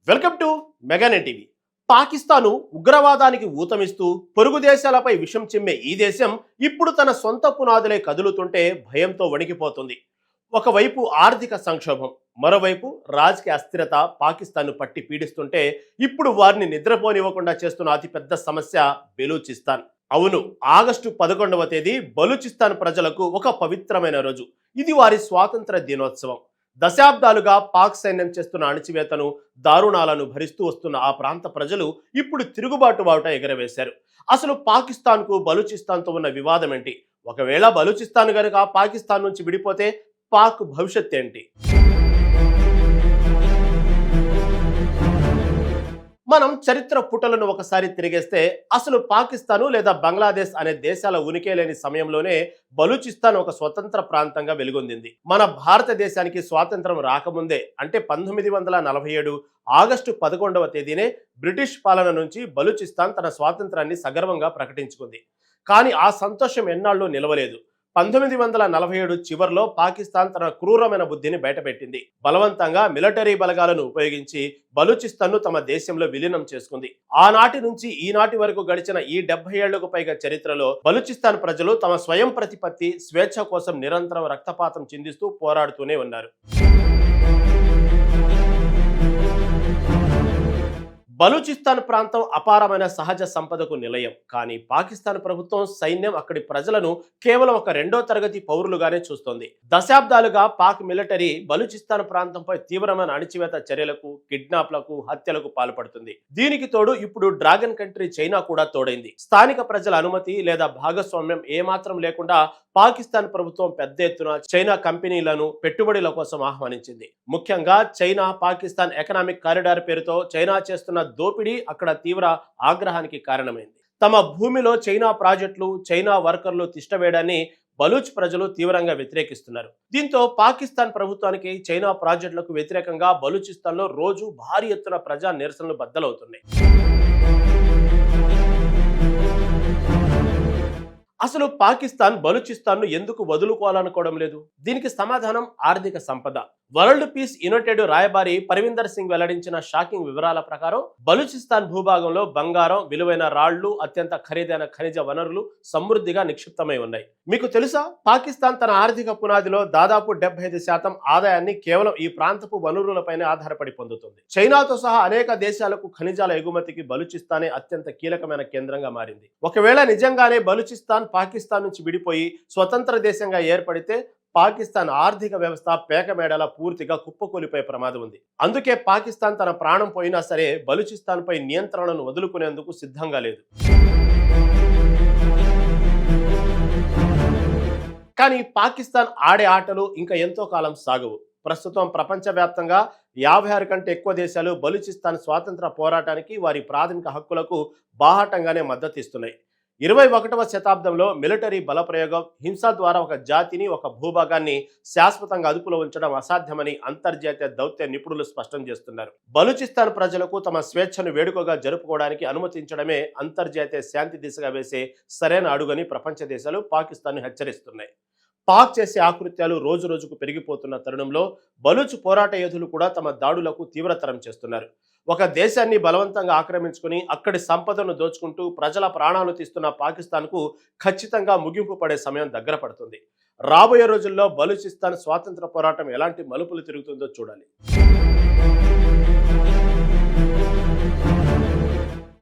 Welcome to Meganet TV. Pakistan ఉగ్రవాదానికి ఊతమిస్తూ పొరుగు దేశాలపై విషం చిమ్మే ఈ దేశం ఇప్పుడు తన సొంత పునాదులే కదులుతుంటే భయంతో వణికిపోతుంది. ఒకవైపు ఆర్థిక సంక్షోభం, మరోవైపు రాజకీయ అస్థిరత పాకిస్తాన్ను పట్టి పీడిస్తుంటే ఇప్పుడు వారిని నిద్రపోనివ్వకుండా చేస్తున్న అతిపెద్ద సమస్య బెలూచిస్తాన్. అవును, ఆగస్టు 11వ తేదీ బలూచిస్తాన్ ప్రజలకు ఒక పవిత్రమైన రోజు. ఇది వారి స్వాతంత్ర దినోత్సవం. దశాబ్దాలుగా పాక్ సైన్యం చేస్తున్న అణచివేతను, దారుణాలను భరిస్తూ వస్తున్న ఆ ప్రాంత ప్రజలు ఇప్పుడు తిరుగుబాటు బావుట ఎగరవేశారు. అసలు పాకిస్తాన్కు బలూచిస్తాన్తో ఉన్న వివాదం ఏంటి? ఒకవేళ బలూచిస్తాన్ గనుక పాకిస్తాన్ నుంచి విడిపోతే పాక్ భవిష్యత్ ఏంటి? మనం చరిత్ర పుటలను ఒకసారి తిరిగేస్తే అసలు పాకిస్తాను లేదా బంగ్లాదేశ్ అనే దేశాల ఉనికి లేని సమయంలోనే బలూచిస్తాన్ ఒక స్వతంత్ర ప్రాంతంగా వెలుగొందింది. మన భారతదేశానికి స్వాతంత్రం రాకముందే, అంటే 1947 ఆగస్టు 11వ తేదీనే బ్రిటిష్ పాలన నుంచి బలూచిస్తాన్ తన స్వాతంత్రాన్ని సగర్వంగా ప్రకటించుకుంది. కానీ ఆ సంతోషం ఎన్నాళ్ళు నిలవలేదు. 1947 చివరిలో పాకిస్తాన్ తన క్రూరమైన బుద్ధిని బయటపెట్టింది. బలవంతంగా మిలిటరీ బలగాలను ఉపయోగించి బలూచిస్తాన్ను తమ దేశంలో విలీనం చేసుకుంది. ఆనాటి నుంచి ఈనాటి వరకు గడిచిన ఈ 70 ఏళ్లకు పైగా చరిత్రలో బలూచిస్తాన్ ప్రజలు తమ స్వయం ప్రతిపత్తి, స్వేచ్ఛ కోసం నిరంతరం రక్తపాతం చిందిస్తూ పోరాడుతూనే ఉన్నారు. బలూచిస్తాన్ ప్రాంతం అపారమైన సహజ సంపదకు నిలయం. కానీ పాకిస్తాన్ ప్రభుత్వం, సైన్యం అక్కడి ప్రజలను కేవలం ఒక రెండో తరగతి పౌరులుగానే చూస్తోంది. దశాబ్దాలుగా పాక్ మిలిటరీ బలూచిస్తాన్ ప్రాంతంపై తీవ్రమైన అణచివేత చర్యలకు, కిడ్నాప్లకు, హత్యలకు పాల్పడుతుంది. దీనికి తోడు ఇప్పుడు డ్రాగన్ కంట్రీ చైనా కూడా తోడైంది. స్థానిక ప్రజల అనుమతి లేదా భాగస్వామ్యం ఏమాత్రం లేకుండా పాకిస్తాన్ ప్రభుత్వం పెద్ద ఎత్తున చైనా కంపెనీలను పెట్టుబడుల కోసం ఆహ్వానించింది. ముఖ్యంగా చైనా పాకిస్తాన్ ఎకనామిక్ కారిడార్ పేరుతో చైనా చేస్తున్న దోపిడీ అక్కడ తీవ్ర ఆగ్రహానికి కారణమైంది. తమ భూమిలో చైనా ప్రాజెక్టులు, చైనా వర్కర్లు తిష్టవేయడాన్ని బలూచ్ ప్రజలు తీవ్రంగా వ్యతిరేకిస్తున్నారు. దీంతో పాకిస్తాన్ ప్రభుత్వానికి, చైనా ప్రాజెక్టులకు వ్యతిరేకంగా బలూచిస్తాన్లో రోజు భారీ ఎత్తున ప్రజా నిరసనలు బద్దలవుతున్నాయి. అసలు పాకిస్తాన్ బలూచిస్తాన్ను ఎందుకు వదులుకోవాలనుకోవడం లేదు? దీనికి సమాధానం ఆర్థిక సంపద. వరల్డ్ పీస్ యునైటెడ్ రాయబారి పర్విందర్ సింగ్ వెల్లడించిన షాకింగ్ వివరాల ప్రకారం బలూచిస్తాన్ భూభాగంలో బంగారం, విలువైన రాళ్లు, అత్యంత ఖరీదైన ఖనిజ వనరులు సమృద్ధిగా నిక్షిప్తమై ఉన్నాయి. మీకు తెలుసా, పాకిస్తాన్ తన ఆర్థిక పునాదిలో దాదాపు 75% ఆదాయాన్ని కేవలం ఈ ప్రాంతపు వనరులపైనే ఆధారపడి పొందుతుంది. చైనాతో సహా అనేక దేశాలకు ఖనిజాల ఎగుమతికి బలూచిస్తానే అత్యంత కీలకమైన కేంద్రంగా మారింది. ఒకవేళ నిజంగానే బలూచిస్తాన్ పాకిస్తాన్ నుంచి విడిపోయి స్వతంత్ర దేశంగా ఏర్పడితే పాకిస్తాన్ ఆర్థిక వ్యవస్థ పేకమేడలా పూర్తిగా కుప్పకూలిపోయే ప్రమాదం ఉంది. అందుకే పాకిస్తాన్ తన ప్రాణం పోయినా సరే బలూచిస్తాన్ పై నియంత్రణను వదులుకునేందుకు సిద్ధంగా లేదు. కానీ పాకిస్తాన్ ఆడే ఆటలు ఇంకా ఎంతో కాలం సాగవు. ప్రస్తుతం ప్రపంచవ్యాప్తంగా 56 కంటే ఎక్కువ దేశాలు బలూచిస్తాన్ స్వాతంత్ర పోరాటానికి, వారి ప్రాథమిక హక్కులకు బాహాటంగానే మద్దతు ఇస్తున్నాయి. 21వ శతాబ్దంలో మిలిటరీ బలప్రయోగం, హింస ద్వారా ఒక జాతిని, ఒక భూభాగాన్ని శాశ్వతంగా అదుపులో ఉంచడం అసాధ్యమని అంతర్జాతీయ దౌత్య నిపుణులు స్పష్టం చేస్తున్నారు. బలూచిస్తాన్ ప్రజలకు తమ స్వేచ్ఛను వేడుకగా జరుపుకోవడానికి అనుమతించడమే అంతర్జాతీయ శాంతి దిశగా వేసే సరైన అడుగని ప్రపంచ దేశాలు పాకిస్తాన్ను హెచ్చరిస్తున్నాయి. పాక్ చేసే ఆకృత్యాలు రోజు రోజుకు పెరిగిపోతున్న తరుణంలో బలూచ్ పోరాట యోధులు కూడా తమ దాడులకు తీవ్రతరం చేస్తున్నారు. ఒక దేశాన్ని బలవంతంగా ఆక్రమించుకుని అక్కడి సంపదను దోచుకుంటూ ప్రజల ప్రాణాలు తీస్తున్న పాకిస్తాన్కు ఖచ్చితంగా ముగింపు పడే సమయం దగ్గర పడుతుంది. రాబోయే రోజుల్లో బలూచిస్తాన్ స్వాతంత్ర పోరాటం ఎలాంటి మలుపులు తిరుగుతుందో చూడాలి.